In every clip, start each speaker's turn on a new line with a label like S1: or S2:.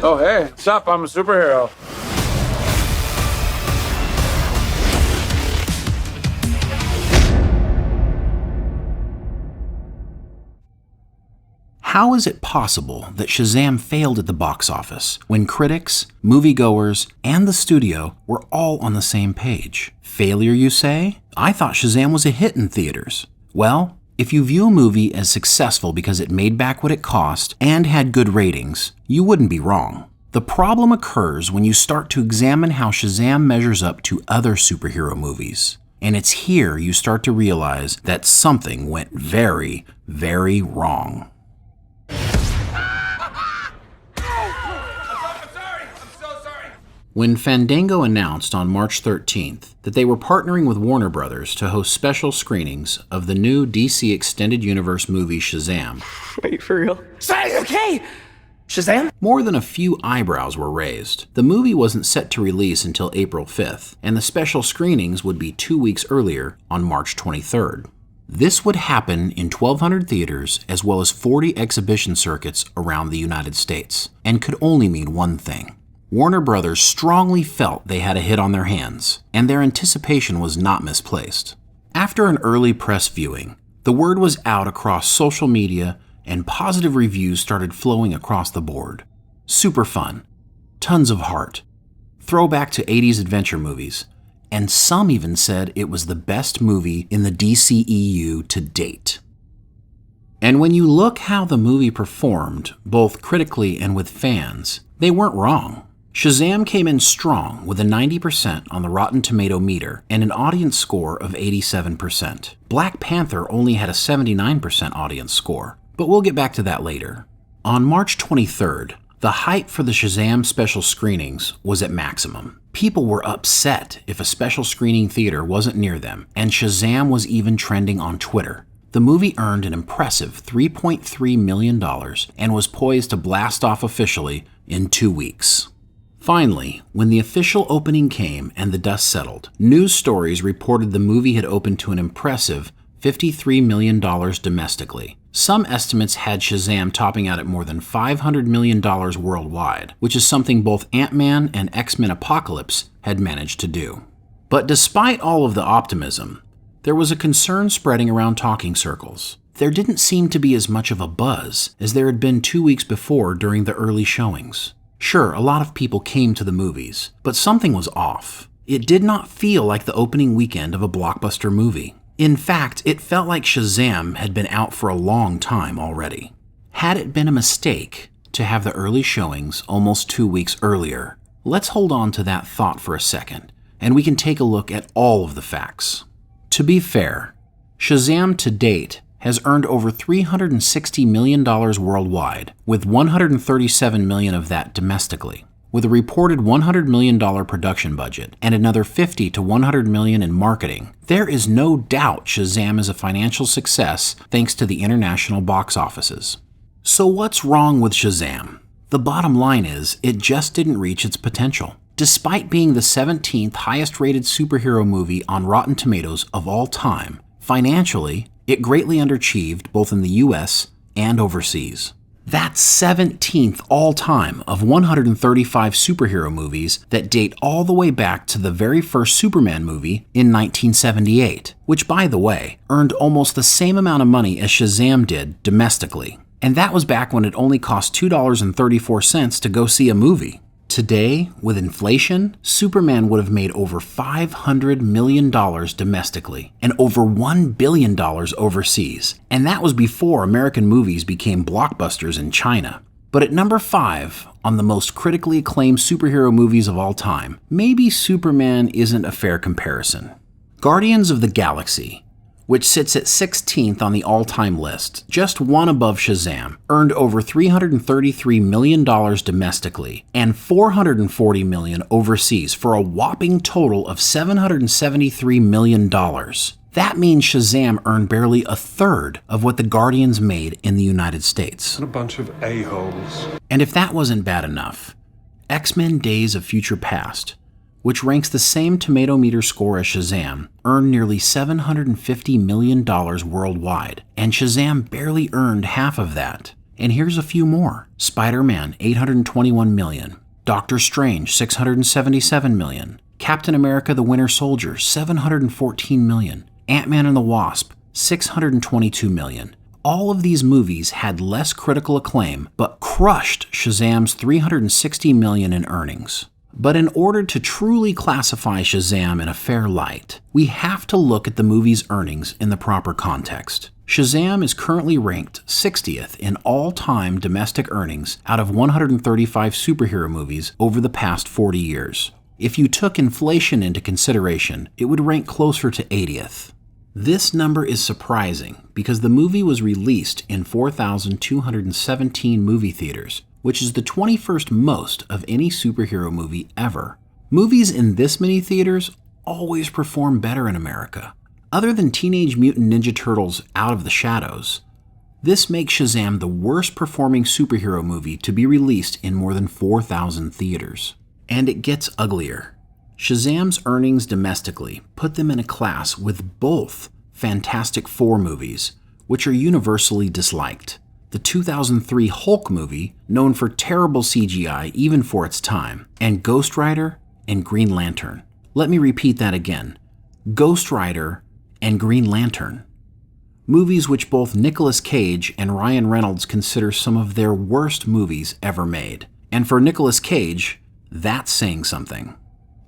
S1: Oh, hey, what's up? I'm a superhero.
S2: How is it possible that Shazam failed at the box office when critics, moviegoers, and the studio were all on the same page? Failure, you say? I thought Shazam was a hit in theaters. Well, if you view a movie as successful because it made back what it cost and had good ratings, you wouldn't be wrong. The problem occurs when you start to examine how Shazam measures up to other superhero movies. And it's here you start to realize that something went very, very wrong. When Fandango announced on March 13th that they were partnering with Warner Brothers to host special screenings of the new DC Extended Universe movie Shazam.
S3: Wait, for real? Sorry, okay! Shazam?
S2: More than a few eyebrows were raised. The movie wasn't set to release until April 5th, and the special screenings would be 2 weeks earlier on March 23rd. This would happen in 1,200 theaters as well as 40 exhibition circuits around the United States, and could only mean one thing. Warner Brothers strongly felt they had a hit on their hands, and their anticipation was not misplaced. After an early press viewing, the word was out across social media and positive reviews started flowing across the board. Super fun, tons of heart, throwback to 80s adventure movies, and some even said it was the best movie in the DCEU to date. And when you look how the movie performed, both critically and with fans, they weren't wrong. Shazam came in strong with a 90% on the Rotten Tomato meter and an audience score of 87%. Black Panther only had a 79% audience score, but we'll get back to that later. On March 23rd, the hype for the Shazam special screenings was at maximum. People were upset if a special screening theater wasn't near them, and Shazam was even trending on Twitter. The movie earned an impressive $3.3 million and was poised to blast off officially in 2 weeks. Finally, when the official opening came and the dust settled, news stories reported the movie had opened to an impressive $53 million domestically. Some estimates had Shazam topping out at more than $500 million worldwide, which is something both Ant-Man and X-Men Apocalypse had managed to do. But despite all of the optimism, there was a concern spreading around talking circles. There didn't seem to be as much of a buzz as there had been 2 weeks before during the early showings. Sure, a lot of people came to the movies, but something was off. It did not feel like the opening weekend of a blockbuster movie. In fact, it felt like Shazam had been out for a long time already. Had it been a mistake to have the early showings almost 2 weeks earlier? Let's hold on to that thought for a second, and we can take a look at all of the facts. To be fair, Shazam to date has earned over $360 million worldwide, with $137 million of that domestically. With a reported $100 million production budget and another $50 to $100 million in marketing, there is no doubt Shazam is a financial success thanks to the international box offices. So what's wrong with Shazam? The bottom line is, it just didn't reach its potential. Despite being the 17th highest rated superhero movie on Rotten Tomatoes of all time, financially, it greatly underachieved both in the US and overseas. That's 17th all-time of 135 superhero movies that date all the way back to the very first Superman movie in 1978, which, by the way, earned almost the same amount of money as Shazam did domestically. And that was back when it only cost $2.34 to go see a movie. Today, with inflation, Superman would have made over $500 million domestically and over $1 billion overseas. And that was before American movies became blockbusters in China. But at number 5 on the most critically acclaimed superhero movies of all time, maybe Superman isn't a fair comparison. Guardians of the Galaxy, which sits at 16th on the all-time list, just one above Shazam, earned over $333 million domestically and $440 million overseas for a whopping total of $773 million. That means Shazam earned barely a third of what the Guardians made in the United States.
S4: What a bunch of a-holes.
S2: And if that wasn't bad enough, X-Men Days of Future Past, which ranks the same tomato meter score as Shazam, earned nearly $750 million worldwide, and Shazam barely earned half of that. And here's a few more. Spider-Man, $821 million. Doctor Strange, $677 million. Captain America the Winter Soldier, $714 million. Ant-Man and the Wasp, $622 million. All of these movies had less critical acclaim, but crushed Shazam's $360 million in earnings. But in order to truly classify Shazam in a fair light, we have to look at the movie's earnings in the proper context. Shazam is currently ranked 60th in all-time domestic earnings out of 135 superhero movies over the past 40 years. If you took inflation into consideration, it would rank closer to 80th. This number is surprising because the movie was released in 4,217 movie theaters, which is the 21st most of any superhero movie ever. Movies in this many theaters always perform better in America. Other than Teenage Mutant Ninja Turtles Out of the Shadows, this makes Shazam the worst performing superhero movie to be released in more than 4,000 theaters. And it gets uglier. Shazam's earnings domestically put them in a class with both Fantastic Four movies, which are universally disliked. The 2003 Hulk movie, known for terrible CGI even for its time, and Ghost Rider and Green Lantern. Let me repeat that again. Ghost Rider and Green Lantern. Movies which both Nicolas Cage and Ryan Reynolds consider some of their worst movies ever made. And for Nicolas Cage, that's saying something.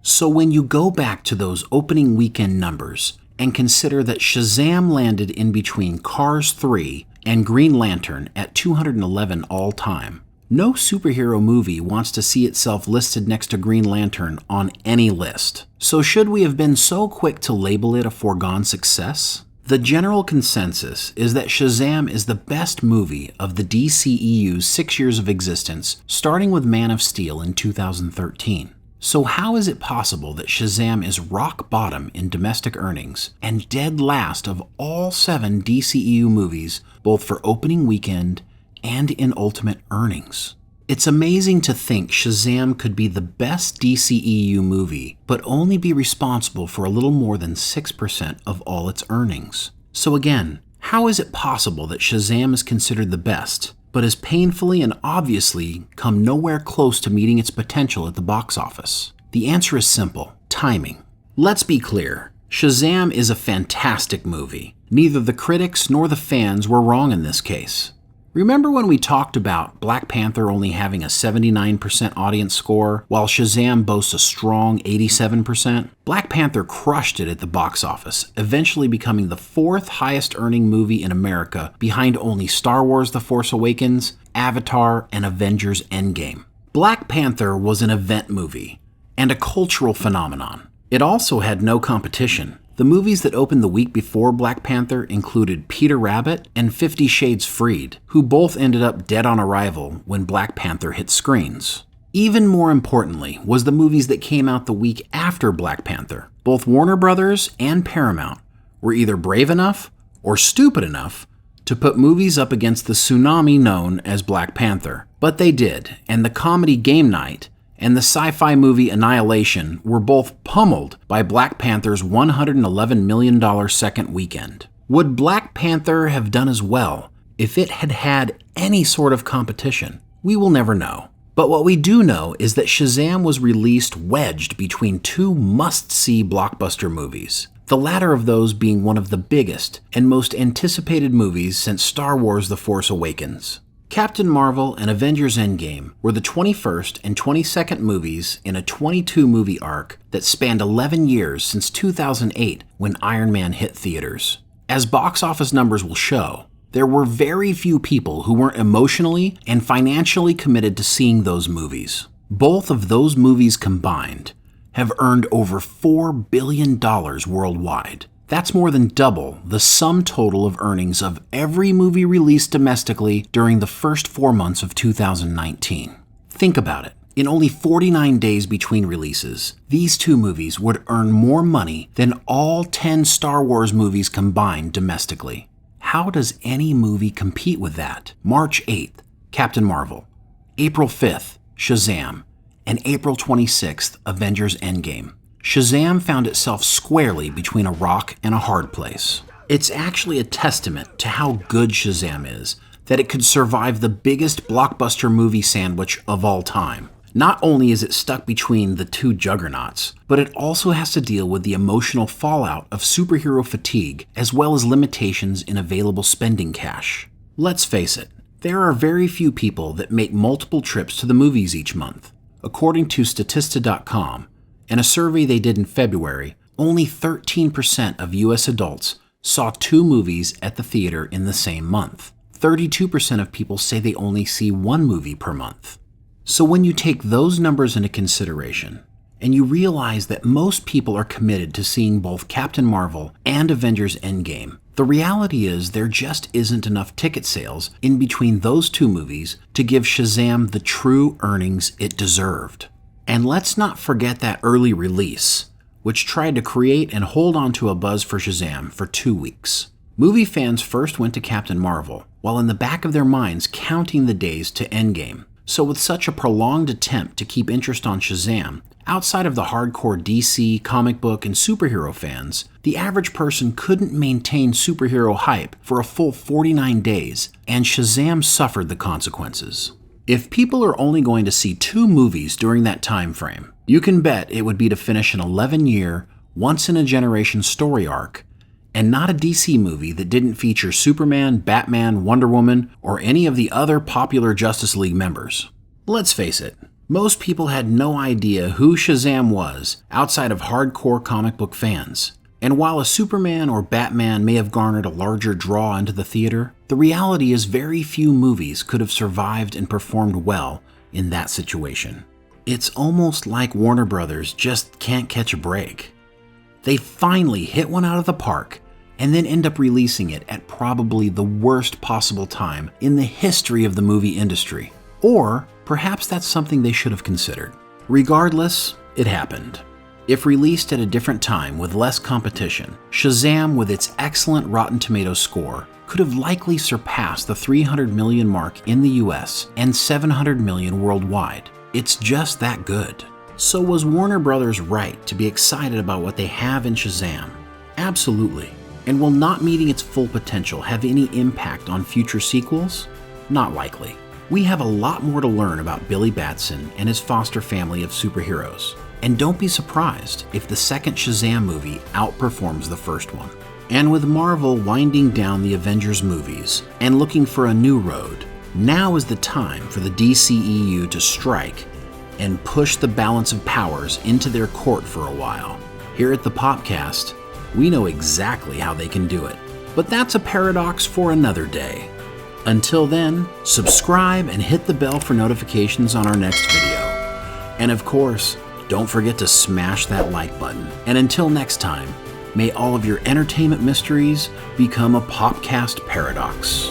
S2: So when you go back to those opening weekend numbers and consider that Shazam landed in between Cars 3 and Green Lantern at 211 all time, no superhero movie wants to see itself listed next to Green Lantern on any list. So should we have been so quick to label it a foregone success? The general consensus is that Shazam is the best movie of the DCEU's 6 years of existence, starting with Man of Steel in 2013. So how is it possible that Shazam is rock bottom in domestic earnings and dead last of all 7 DCEU movies, both for opening weekend and in ultimate earnings? It's amazing to think Shazam could be the best DCEU movie, but only be responsible for a little more than 6% of all its earnings. So again, how is it possible that Shazam is considered the best, but has painfully and obviously come nowhere close to meeting its potential at the box office? The answer is simple: timing. Let's be clear, Shazam is a fantastic movie. Neither the critics nor the fans were wrong in this case. Remember when we talked about Black Panther only having a 79% audience score, while Shazam boasts a strong 87%? Black Panther crushed it at the box office, eventually becoming the 4th highest earning movie in America, behind only Star Wars The Force Awakens, Avatar, and Avengers Endgame. Black Panther was an event movie and a cultural phenomenon. It also had no competition. The movies that opened the week before Black Panther included Peter Rabbit and 50 Shades Freed, who both ended up dead on arrival when Black Panther hit screens. Even more importantly was the movies that came out the week after Black Panther. Both Warner Brothers and Paramount were either brave enough or stupid enough to put movies up against the tsunami known as Black Panther. But they did, and the comedy Game Night and the sci-fi movie Annihilation were both pummeled by Black Panther's $111 million second weekend. Would Black Panther have done as well if it had had any sort of competition? We will never know. But what we do know is that Shazam was released wedged between 2 must-see blockbuster movies, the latter of those being one of the biggest and most anticipated movies since Star Wars The Force Awakens. Captain Marvel and Avengers Endgame were the 21st and 22nd movies in a 22-movie arc that spanned 11 years since 2008 when Iron Man hit theaters. As box office numbers will show, there were very few people who weren't emotionally and financially committed to seeing those movies. Both of those movies combined have earned over $4 billion worldwide. That's more than double the sum total of earnings of every movie released domestically during the first 4 months of 2019. Think about it. In only 49 days between releases, these 2 movies would earn more money than all 10 Star Wars movies combined domestically. How does any movie compete with that? March 8th, Captain Marvel. April 5th, Shazam. And April 26th, Avengers Endgame. Shazam found itself squarely between a rock and a hard place. It's actually a testament to how good Shazam is that it could survive the biggest blockbuster movie sandwich of all time. Not only is it stuck between the two juggernauts, but it also has to deal with the emotional fallout of superhero fatigue as well as limitations in available spending cash. Let's face it, there are very few people that make multiple trips to the movies each month. According to Statista.com, and a survey they did in February, only 13% of US adults saw 2 movies at the theater in the same month. 32% of people say they only see 1 movie per month. So when you take those numbers into consideration, and you realize that most people are committed to seeing both Captain Marvel and Avengers Endgame, the reality is there just isn't enough ticket sales in between those 2 movies to give SHAZAM the true earnings it deserved. And let's not forget that early release, which tried to create and hold on to a buzz for SHAZAM for 2 weeks. Movie fans first went to Captain Marvel, while in the back of their minds counting the days to Endgame. So with such a prolonged attempt to keep interest on SHAZAM, outside of the hardcore DC, comic book, and superhero fans, the average person couldn't maintain superhero hype for a full 49 days, and SHAZAM suffered the consequences. If people are only going to see 2 movies during that time frame, you can bet it would be to finish an 11-year, once-in-a-generation story arc, and not a DC movie that didn't feature Superman, Batman, Wonder Woman, or any of the other popular Justice League members. Let's face it, most people had no idea who SHAZAM was outside of hardcore comic book fans. And while a Superman or Batman may have garnered a larger draw into the theater, the reality is very few movies could have survived and performed well in that situation. It's almost like Warner Brothers just can't catch a break. They finally hit one out of the park and then end up releasing it at probably the worst possible time in the history of the movie industry. Or perhaps that's something they should have considered. Regardless, it happened. If released at a different time with less competition, SHAZAM, with its excellent Rotten Tomatoes score, could have likely surpassed the 300 million mark in the US and 700 million worldwide. It's just that good. So was Warner Brothers right to be excited about what they have in SHAZAM? Absolutely. And will not meeting its full potential have any impact on future sequels? Not likely. We have a lot more to learn about Billy Batson and his foster family of superheroes. And don't be surprised if the second SHAZAM movie outperforms the first one. And with Marvel winding down the Avengers movies and looking for a new road, now is the time for the DCEU to strike and push the balance of powers into their court for a while. Here at the Popcast, we know exactly how they can do it. But that's a paradox for another day. Until then, subscribe and hit the bell for notifications on our next video. And of course, don't forget to smash that like button. And until next time, may all of your entertainment mysteries become a Popcast paradox.